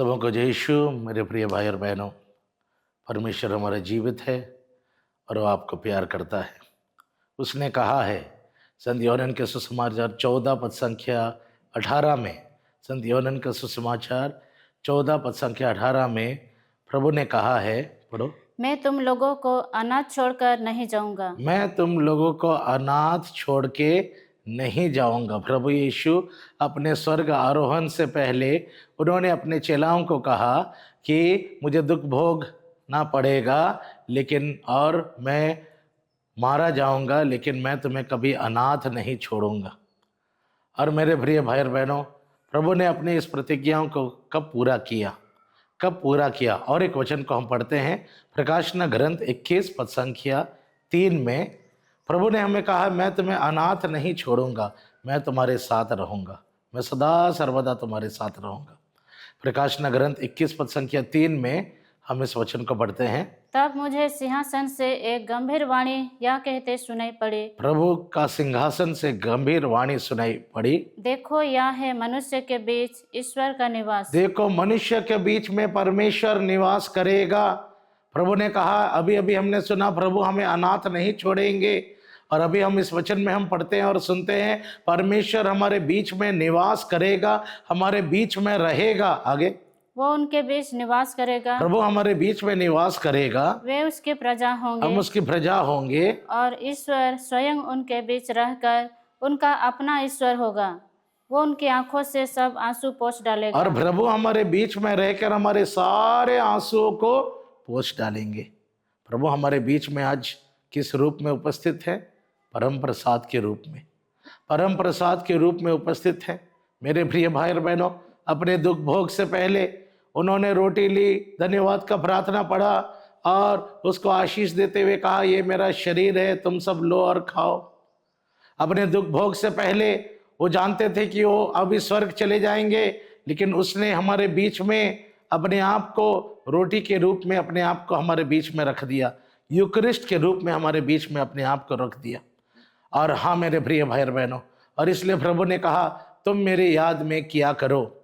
सबों को जय यीशु। मेरे प्रिय भाई और बहनों, परमेश्वर हमारा जीवित है और वो आपको प्यार करता है। उसने कहा है संत योहन्न के सुसमाचार 14 पद संख्या 18 में, संत योहन्न का सुसमाचार 14 पद संख्या 18 में प्रभु ने कहा है, पढ़ो। मैं तुम लोगों को अनाथ छोड़कर नहीं जाऊंगा। मैं तुम लोगों को अनाथ छोड़ के नहीं जाऊंगा। प्रभु यीशु अपने स्वर्ग आरोहण से पहले उन्होंने अपने चेलाओं को कहा कि मुझे दुख भोगना पड़ेगा, लेकिन और मैं मारा जाऊंगा, लेकिन मैं तुम्हें कभी अनाथ नहीं छोड़ूंगा। और मेरे प्रिय भाई और बहनों, प्रभु ने अपनी इस प्रतिज्ञाओं को कब पूरा किया? कब पूरा किया? और एक वचन को हम पढ़ते हैं, प्रकाशना ग्रंथ 21 पद संख्या 3 में प्रभु ने हमें कहा, मैं तुम्हें अनाथ नहीं छोड़ूंगा, मैं तुम्हारे साथ रहूंगा, मैं सदा सर्वदा तुम्हारे साथ रहूंगा। प्रकाशना ग्रंथ 21 पद संख्या 3 में हम इस वचन को पढ़ते हैं। तब मुझे सिंहासन से एक गंभीर वाणी यह कहते सुनाई पड़ी। प्रभु का सिंहासन से गंभीर वाणी सुनाई पड़ी, देखो, यह है मनुष्य के बीच ईश्वर का निवास। देखो मनुष्य के बीच में परमेश्वर निवास करेगा। प्रभु ने कहा, अभी अभी हमने सुना प्रभु हमें अनाथ नहीं छोड़ेंगे, और अभी हम इस वचन में हम पढ़ते हैं और सुनते हैं परमेश्वर हमारे बीच में निवास करेगा, हमारे बीच में रहेगा। आगे, वो उनके बीच निवास करेगा, प्रभु हमारे बीच में निवास करेगा, वे उसकी प्रजा होंगे, हम उसकी प्रजा होंगे, और ईश्वर स्वयं उनके बीच रहकर उनका अपना ईश्वर होगा। वो उनकी आंखों से सब आंसू पोंछ डालेगा। और प्रभु हमारे बीच में रहकर हमारे सारे आंसुओं को पोंछ डालेंगे। प्रभु हमारे बीच में आज किस रूप में उपस्थित है? परम प्रसाद के रूप में, परम प्रसाद के रूप में उपस्थित है। मेरे प्रिय भाई और बहनों, अपने दुख भोग से पहले उन्होंने रोटी ली, धन्यवाद का प्रार्थना पढ़ा और उसको आशीष देते हुए कहा, ये मेरा शरीर है, तुम सब लो और खाओ। अपने दुख भोग से पहले वो जानते थे कि वो अभी स्वर्ग चले जाएंगे, लेकिन उसने हमारे बीच में अपने आप को रोटी के रूप में अपने आप को हमारे बीच में रख दिया, यूकरिस्ट के रूप में हमारे बीच में अपने आप को रख दिया। और हाँ मेरे प्रिय भाई और बहनों, और इसलिए प्रभु ने कहा तुम मेरे याद में किया करो।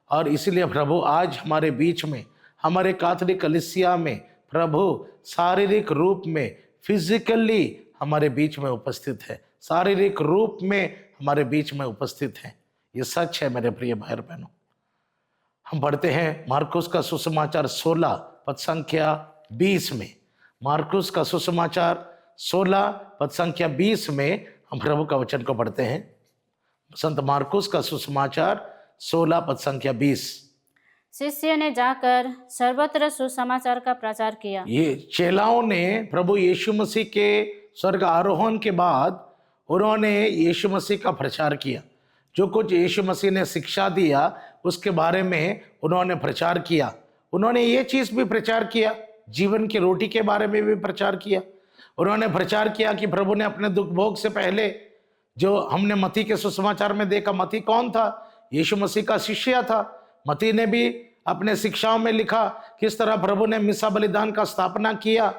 और इसलिए प्रभु आज हमारे बीच में, हमारे कैथोलिक कलीसिया में प्रभु शारीरिक रूप में, फिजिकली हमारे बीच में उपस्थित है, शारीरिक रूप में हमारे बीच में उपस्थित है। ये सच है मेरे प्रिय भाई और बहनों। हम पढ़ते हैं मार्कुस का सुसमाचार 16 पद संख्या 20 में, मार्कुस का सुसमाचार 16 पद संख्या 20 में हम प्रभु का वचन को पढ़ते हैं। संत मार्कुस का सुसमाचार 16 पद संख्या 20। शिष्य ने जाकर सर्वत्र सुसमाचार का प्रचार किया। ये चेलाओं ने प्रभु यीशु मसीह के स्वर्ग आरोहण के बाद उन्होंने यीशु मसीह का प्रचार किया। जो कुछ यीशु मसीह ने शिक्षा दिया उसके बारे में उन्होंने प्रचार किया। उन्होंने ये चीज़ भी प्रचार किया, जीवन की रोटी के बारे में भी प्रचार किया। उन्होंने प्रचार किया कि प्रभु ने अपने दुख भोग से पहले, जो हमने मत्ती के सुसमाचार में देखा, मत्ती कौन था? यीशु मसीह का शिष्य था। मत्ती ने भी अपने शिक्षाओं में लिखा किस तरह प्रभु ने मिसा बलिदान का स्थापना किया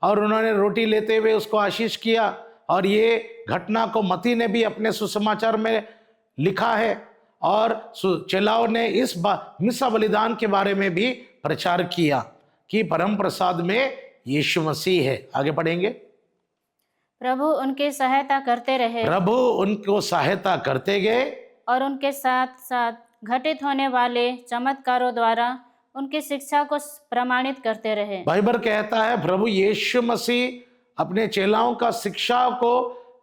और उन्होंने रोटी लेते हुए उसको आशीष किया। और ये घटना को मत्ती ने भी अपने सुसमाचार में लिखा है। और चेलाओं ने इस मिसा बलिदान के बारे में भी प्रचार किया कि परम प्रसाद में यीशु मसीह है। आगे पढ़ेंगे। प्रभु उनकी सहायता करते रहे, प्रभु उनको सहायता करते गए और उनके साथ साथ घटित होने वाले चमत्कारों द्वारा उनकी शिक्षा को प्रमाणित करते रहे। बाइबल कहता है प्रभु यीशु मसीह अपने चेलाओं का शिक्षा को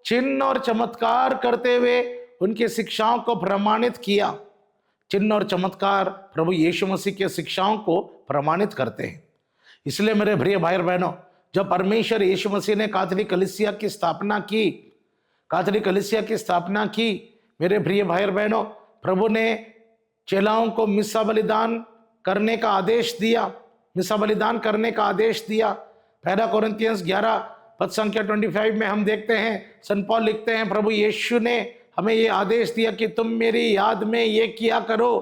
चिन्ह और चमत्कार करते हुए उनकी शिक्षाओं को प्रमाणित किया। चिन्ह और चमत्कार प्रभु यीशु मसीह के शिक्षाओं को प्रमाणित करते हैं। इसलिए मेरे प्रिय भाई और बहनों, जब परमेश्वर यीशु मसीह ने कैथोलिक कलीसिया की स्थापना की, कैथोलिक कलीसिया की स्थापना की, मेरे प्रिय भाई और बहनों, प्रभु ने चेलाओं को मिसा बलिदान करने का आदेश दिया, मिसा बलिदान करने का आदेश दिया। पहला कोरिन्थियंस 11 पद संख्या 25 में हम देखते हैं, संत पौल लिखते हैं, प्रभु यीशु ने हमें ये आदेश दिया कि तुम मेरी याद में ये किया करो,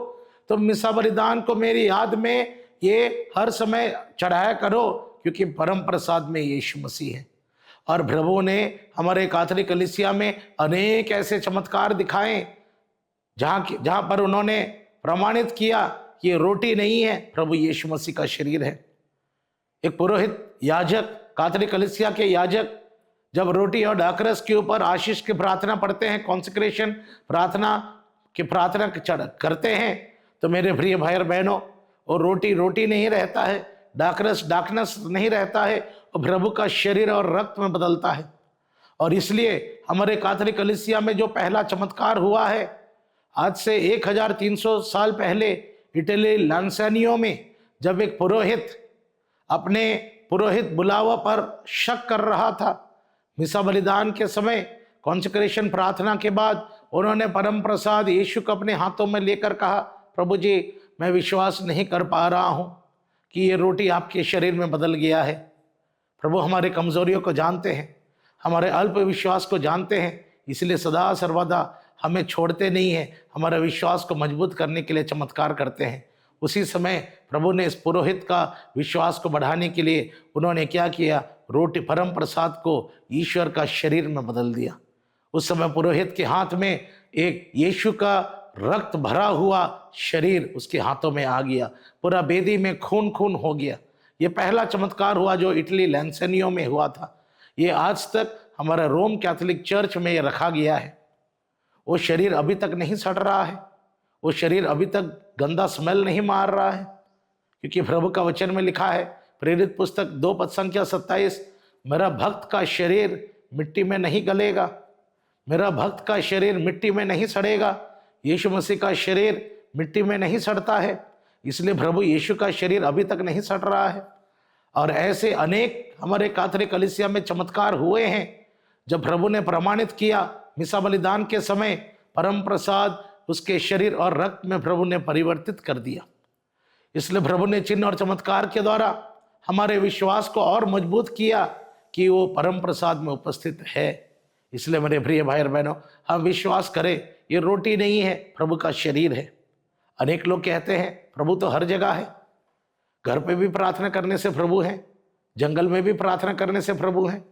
तुम मिसा बलिदान को मेरी याद में ये हर समय चढ़ाया करो, क्योंकि परम प्रसाद में यीशु मसीह है। और प्रभु ने हमारे कैथोलिक कलीसिया में अनेक ऐसे चमत्कार दिखाए जहाँ पर उन्होंने प्रमाणित किया कि ये रोटी नहीं है, प्रभु यीशु मसीह का शरीर है। एक पुरोहित याजक, कैथोलिक कलीसिया के याजक जब रोटी और दाखरस के ऊपर आशीष की प्रार्थना पढ़ते हैं, कॉन्सेक्रेशन प्रार्थना की प्रार्थना करते हैं, तो मेरे प्रिय भाई और बहनों, और रोटी रोटी नहीं रहता है, दाखरस दाखरस नहीं रहता है, और प्रभु का शरीर और रक्त में बदलता है। और इसलिए हमारे कैथोलिक कलीसिया में जो पहला चमत्कार हुआ है, आज से 1300 साल पहले इटली लांसानियो में, जब एक पुरोहित अपने पुरोहित बुलावा पर शक कर रहा था, मिसा बलिदान के समय कॉन्सेक्रेशन प्रार्थना के बाद उन्होंने परम प्रसाद यीशु को अपने हाथों में लेकर कहा, प्रभु जी, मैं विश्वास नहीं कर पा रहा हूं कि ये रोटी आपके शरीर में बदल गया है। प्रभु हमारे कमजोरियों को जानते हैं, हमारे अल्प विश्वास को जानते हैं, इसलिए सदा सर्वदा हमें छोड़ते नहीं हैं, हमारे विश्वास को मजबूत करने के लिए चमत्कार करते हैं। उसी समय प्रभु ने इस पुरोहित का विश्वास को बढ़ाने के लिए उन्होंने क्या किया, रोटी परम प्रसाद को ईश्वर का शरीर में बदल दिया। उस समय पुरोहित के हाथ में एक यीशु का रक्त भरा हुआ शरीर उसके हाथों में आ गया, पूरा बेदी में खून खून हो गया। ये पहला चमत्कार हुआ जो इटली लैंसेनियो में हुआ था। ये आज तक हमारा रोम कैथोलिक चर्च में ये रखा गया है। वो शरीर अभी तक नहीं सड़ रहा है, वो शरीर अभी तक गंदा स्मेल नहीं मार रहा है, क्योंकि प्रभु का वचन में लिखा है, प्रेरित पुस्तक 2 पद संख्या 27, मेरा भक्त का शरीर मिट्टी में नहीं गलेगा, मेरा भक्त का शरीर मिट्टी में नहीं सड़ेगा। यीशु मसीह का शरीर मिट्टी में नहीं सड़ता है, इसलिए प्रभु यीशु का शरीर अभी तक नहीं सड़ रहा है। और ऐसे अनेक हमारे कैथोलिक कलीसिया में चमत्कार हुए हैं, जब प्रभु ने प्रमाणित किया मिसा बलिदान के समय परम प्रसाद उसके शरीर और रक्त में प्रभु ने परिवर्तित कर दिया। इसलिए प्रभु ने चिन्ह और चमत्कार के द्वारा हमारे विश्वास को और मजबूत किया कि वो परम प्रसाद में उपस्थित है। इसलिए मेरे प्रिय भाई और बहनों, हम विश्वास करें, ये रोटी नहीं है, प्रभु का शरीर है। अनेक लोग कहते हैं प्रभु तो हर जगह है, घर पे भी प्रार्थना करने से प्रभु है, जंगल में भी प्रार्थना करने से प्रभु है,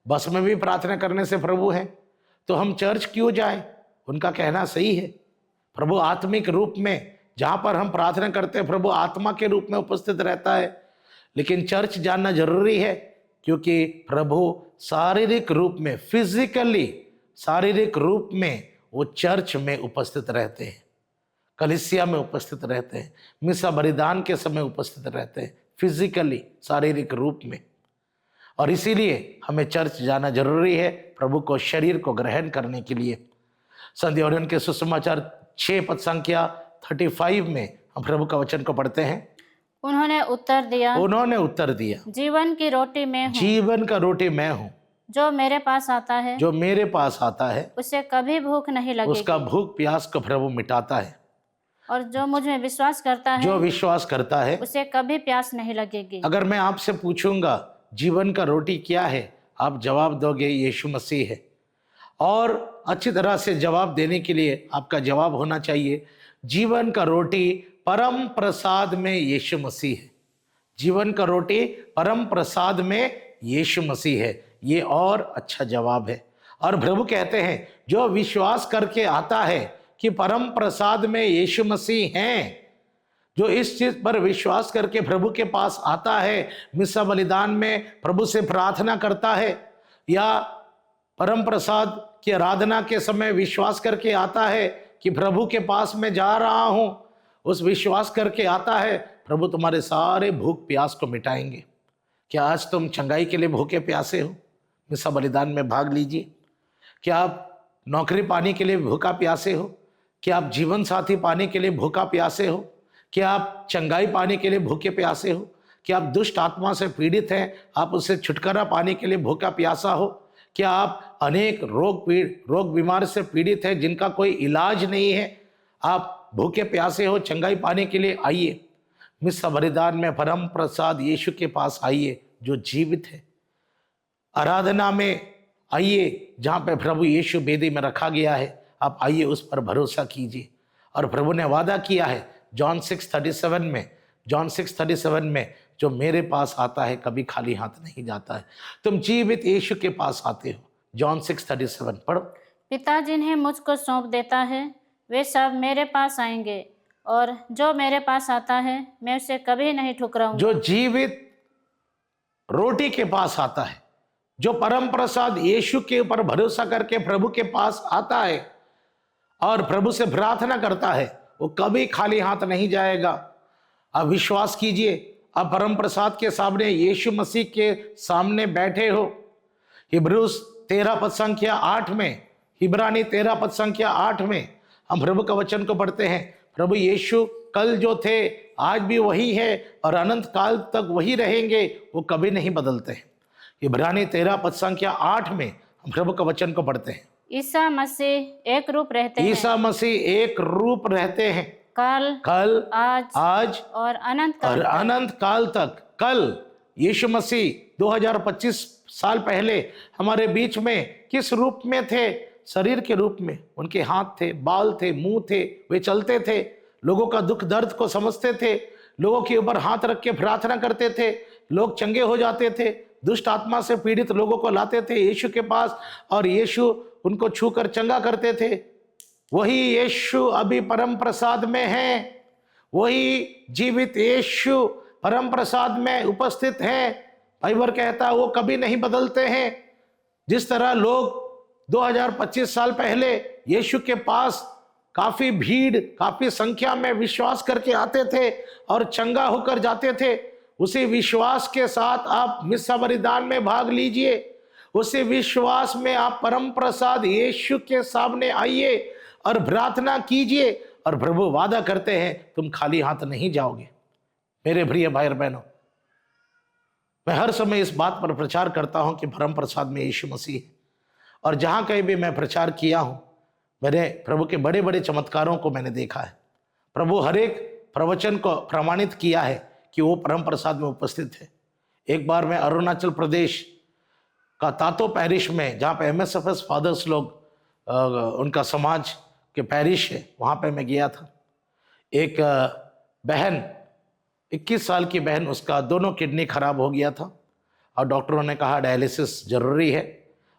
बस में भी प्रार्थना करने से प्रभु है, तो हम चर्च क्यों जाएं? उनका कहना सही है। प्रभु आत्मिक रूप में जहाँ पर हम प्रार्थना करते हैं, प्रभु आत्मा के रूप में उपस्थित रहता है। लेकिन चर्च जानना जरूरी है, क्योंकि प्रभु शारीरिक रूप में, फिजिकली शारीरिक रूप में वो चर्च में उपस्थित रहते हैं, कलीसिया में उपस्थित रहते हैं, मिसा बलिदान के समय उपस्थित रहते हैं, फिजिकली शारीरिक रूप में। और इसीलिए हमें चर्च जाना जरूरी है, प्रभु को शरीर को ग्रहण करने के लिए। संत यूहन्ना के सुसमाचार 6 पद संख्या 35 में हम प्रभु का वचन को पढ़ते हैं। उन्होंने उत्तर दिया, जीवन की रोटी मैं हूँ, जीवन का रोटी मैं हूँ, जो मेरे पास आता है उसे कभी भूख नहीं लगेगी, उसका भूख प्यास को प्रभु मिटाता है। और जो मुझ में विश्वास करता है उसे कभी प्यास नहीं लगेगी। अगर मैं आपसे पूछूंगा जीवन का रोटी क्या है, आप जवाब दोगे यीशु मसीह है। और अच्छी तरह से जवाब देने के लिए आपका जवाब होना चाहिए, जीवन का रोटी परम प्रसाद में यीशु मसीह है। जीवन का रोटी परम प्रसाद में यीशु मसीह है। ये और अच्छा जवाब है। और प्रभु कहते हैं, जो विश्वास करके आता है कि परम प्रसाद में यीशु मसीह हैं, जो इस चीज पर विश्वास करके प्रभु के पास आता है, मिसा बलिदान में प्रभु से प्रार्थना करता है, या परम प्रसाद की आराधना के समय विश्वास करके आता है कि प्रभु के पास मैं जा रहा हूं, उस विश्वास करके आता है, प्रभु तुम्हारे सारे भूख प्यास को मिटाएंगे। क्या आज तुम चंगाई के लिए भूखे प्यासे हो? मिसा बलिदान में भाग लीजिए। क्या आप नौकरी पाने के लिए भूखा प्यासे हो? क्या आप जीवन साथी पाने के लिए भूखा प्यासे हो? क्या आप चंगाई पाने के लिए भूखे प्यासे हो? क्या आप दुष्ट आत्मा से पीड़ित हैं, आप उससे छुटकारा पाने के लिए भूखा प्यासा हो? क्या आप अनेक रोग बीमार से पीड़ित हैं जिनका कोई इलाज नहीं है, आप भूखे प्यासे हो? चंगाई पाने के लिए आइए, मिसा बलिदान में परम प्रसाद यीशु के पास आइए जो जीवित है। आराधना में आइए, जहाँ पे प्रभु यीशु बेदी में रखा गया है, आप आइए, उस पर भरोसा कीजिए। और प्रभु ने वादा किया है जॉन 6:37 में, जो मेरे पास आता है कभी खाली हाथ नहीं जाता है। तुम जीवित यीशु के पास आते हो। जॉन 6:37 पढ़ो। पिता जिन्हें मुझको सौंप देता है वे सब मेरे पास आएंगे, और जो मेरे पास आता है मैं उसे कभी नहीं ठुकराऊंगा। जो जीवित रोटी के पास आता है, जो परम प्रसाद यीशु के ऊपर भरोसा करके प्रभु के पास आता है और प्रभु से प्रार्थना करता है, वो कभी खाली हाथ नहीं जाएगा। आप विश्वास कीजिए, आप परम प्रसाद के सामने यीशु मसीह के सामने बैठे हो। हिब्रूस 13 पद संख्या 8 में, हिब्रानी 13 पद संख्या 8 में हम प्रभु का वचन को पढ़ते हैं। प्रभु यीशु कल जो थे आज भी वही है और अनंत काल तक वही रहेंगे, वो कभी नहीं बदलते हैं। इब्रानी 13 पद संख्या 8 में हम प्रभु का वचन को पढ़ते हैं। ईसा मसीह एक रूप रहते हैं, ईसा मसीह एक रूप रहते हैं, कल आज और अनंत काल तक। कल यीशु मसीह 2025 साल पहले हमारे बीच में किस रूप में थे? शरीर के रूप में। उनके हाथ थे, बाल थे, मुंह थे, वे चलते थे, लोगों का दुख दर्द को समझते थे, लोगों के ऊपर हाथ रख के प्रार्थना करते थे, लोग चंगे हो जाते थे, दुष्ट आत्मा से पीड़ित लोगों को लाते थे यीशु के पास और यीशु उनको छूकर चंगा करते थे। वही यीशु अभी परम प्रसाद में है, वही जीवित यीशु परम प्रसाद में उपस्थित है। बाइबल कहता है वो कभी नहीं बदलते हैं। जिस तरह लोग 2025 साल पहले यीशु के पास काफी भीड़, काफी संख्या में विश्वास करके आते थे और चंगा होकर जाते थे, उसी विश्वास के साथ आप मिस्सा बलिदान में भाग लीजिए। उसी विश्वास में आप परम प्रसाद यीशु के सामने आइए और प्रार्थना कीजिए और प्रभु वादा करते हैं तुम खाली हाथ नहीं जाओगे। मेरे प्रिय भाई और बहनों, मैं हर समय इस बात पर प्रचार करता हूं कि परम प्रसाद में यीशु मसीह है और जहां कहीं भी मैं प्रचार किया हूं, मैंने प्रभु के बड़े बड़े चमत्कारों को मैंने देखा है। प्रभु हर एक प्रवचन को प्रमाणित किया है कि वो परम प्रसाद में उपस्थित है। एक बार मैं अरुणाचल प्रदेश का तातो पैरिश में, जहाँ पे MSFS फादर्स लोग उनका समाज के पैरिश है, वहाँ पे मैं गया था। एक बहन, 21 साल की बहन, उसका दोनों किडनी खराब हो गया था और डॉक्टरों ने कहा डायलिसिस जरूरी है।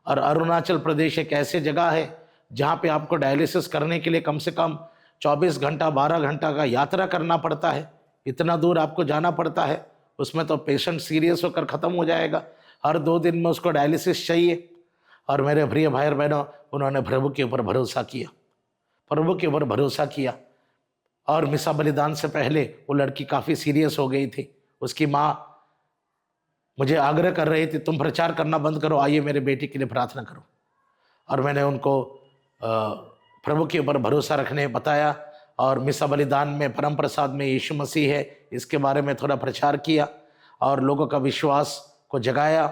और अरुणाचल प्रदेश एक ऐसी जगह है जहाँ पे आपको डायलिसिस करने के लिए कम से कम 24 घंटा 12 घंटा का यात्रा करना पड़ता है। इतना दूर आपको जाना पड़ता है, उसमें तो पेशेंट सीरियस होकर ख़त्म हो जाएगा। हर 2 दिन में उसको डायलिसिस चाहिए। और मेरे प्रिय भाई और बहनों, उन्होंने प्रभु के ऊपर भरोसा किया, प्रभु के ऊपर भरोसा किया। और मिसा बलिदान से पहले वो लड़की काफ़ी सीरियस हो गई थी। उसकी माँ मुझे आग्रह कर रही थी तुम प्रचार करना बंद करो, आइए मेरे बेटी के लिए प्रार्थना करो। और मैंने उनको प्रभु के ऊपर भरोसा रखने बताया और मिसा बलिदान में परम प्रसाद में यीशु मसीह है इसके बारे में थोड़ा प्रचार किया और लोगों का विश्वास को जगाया।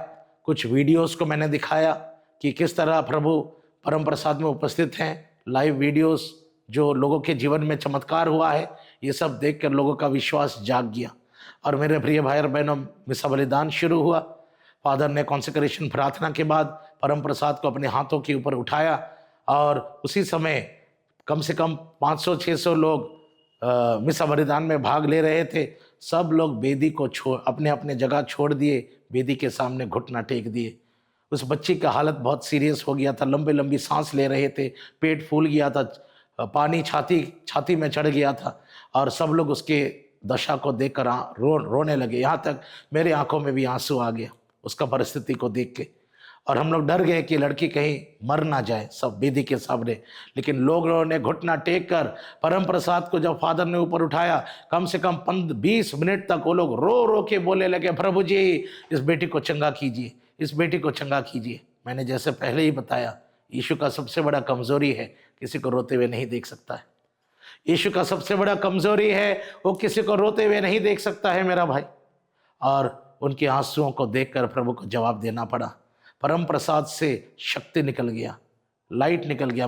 कुछ वीडियोस को मैंने दिखाया कि किस तरह प्रभु परम प्रसाद में उपस्थित हैं। लाइव वीडियोस जो लोगों के जीवन में चमत्कार हुआ है, ये सब देखकर लोगों का विश्वास जाग गया। और मेरे प्रिय भाई और बहनों, मिसा बलिदान शुरू हुआ। फादर ने कॉन्सेक्रेशन प्रार्थना के बाद परम प्रसाद को अपने हाथों के ऊपर उठाया और उसी समय कम से कम 500-600 लोग मिसा बलिदान में भाग ले रहे थे। सब लोग वेदी को छोड़ अपने अपने जगह छोड़ दिए, वेदी के सामने घुटना टेक दिए। उस बच्ची का हालत बहुत सीरियस हो गया था, लंबी लंबी सांस ले रहे थे, पेट फूल गया था, पानी छाती में चढ़ गया था और सब लोग उसके दशा को देखकर रोने लगे। यहाँ तक मेरे आंखों में भी आंसू आ गया उसका परिस्थिति को देख के। और हम लोग डर गए कि लड़की कहीं मर ना जाए सब वेदी के सामने। लेकिन लोगों ने घुटना टेक कर परम प्रसाद को जब फादर ने ऊपर उठाया, कम से कम 20 मिनट तक वो लोग रो रो के बोले लगे, प्रभु जी इस बेटी को चंगा कीजिए, इस बेटी को चंगा कीजिए। मैंने जैसे पहले ही बताया, यीशु का सबसे बड़ा कमजोरी है किसी को रोते हुए नहीं देख सकता है। यीशु का सबसे बड़ा कमजोरी है वो किसी को रोते हुए नहीं देख सकता है मेरा भाई। और उनके आंसुओं को देखकर प्रभु को जवाब देना पड़ा। परम प्रसाद से शक्ति निकल गया, लाइट निकल गया।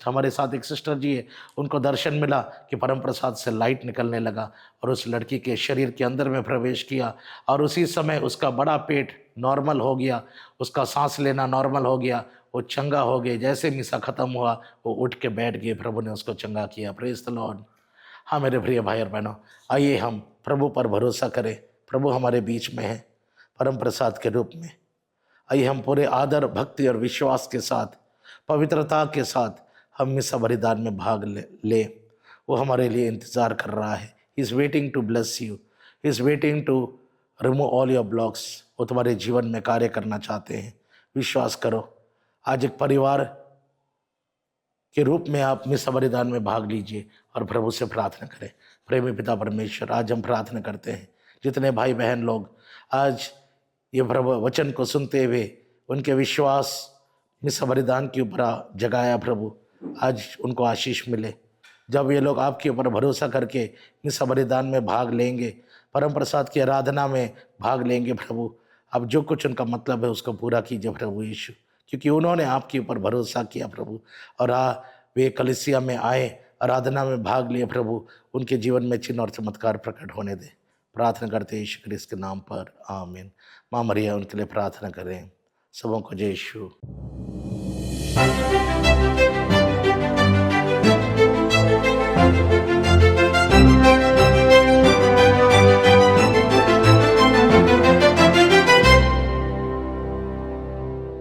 हमारे साथ एक सिस्टर जी है, उनको दर्शन मिला कि परम प्रसाद से लाइट निकलने लगा और उस लड़की के शरीर के अंदर में प्रवेश किया और उसी समय उसका बड़ा पेट नॉर्मल हो गया, उसका सांस लेना नॉर्मल हो गया, वो चंगा हो गए। जैसे मिसा ख़त्म हुआ वो उठ के बैठ गए, प्रभु ने उसको चंगा किया। Praise the Lord. हाँ मेरे प्रिय भाई और बहनों, आइए हम प्रभु पर भरोसा करें। प्रभु हमारे बीच में है परम प्रसाद के रूप में। आइए हम पूरे आदर, भक्ति और विश्वास के साथ, पवित्रता के साथ हम मिसा बलिदान में भाग ले। वो हमारे लिए इंतज़ार कर रहा है। He is waiting to bless you, he is waiting to remove all your blocks. वो तुम्हारे जीवन में कार्य करना चाहते हैं। विश्वास करो। आज एक परिवार के रूप में आप मिसा बलिदान में भाग लीजिए और प्रभु से प्रार्थना करें। प्रेमी पिता परमेश्वर, आज हम प्रार्थना करते हैं जितने भाई बहन लोग आज ये प्रभु वचन को सुनते हुए उनके विश्वास मिसा बलिदान के ऊपर जगाया, प्रभु आज उनको आशीष मिले। जब ये लोग आपके ऊपर भरोसा करके मिसा बलिदान में भाग लेंगे, परम प्रसाद की आराधना में भाग लेंगे, प्रभु अब जो कुछ उनका मतलब है उसको पूरा कीजिए प्रभु यीशु, क्योंकि उन्होंने आपके ऊपर भरोसा किया प्रभु। और वे कलीसिया में आए, आराधना में भाग लिए प्रभु, उनके जीवन में चिन्ह और चमत्कार प्रकट होने दे। प्रार्थना करते हैं यीशु क्रिस्त के नाम पर, आमीन। माँ मरिया उनके लिए प्रार्थना करें। सबों को जय यीशु।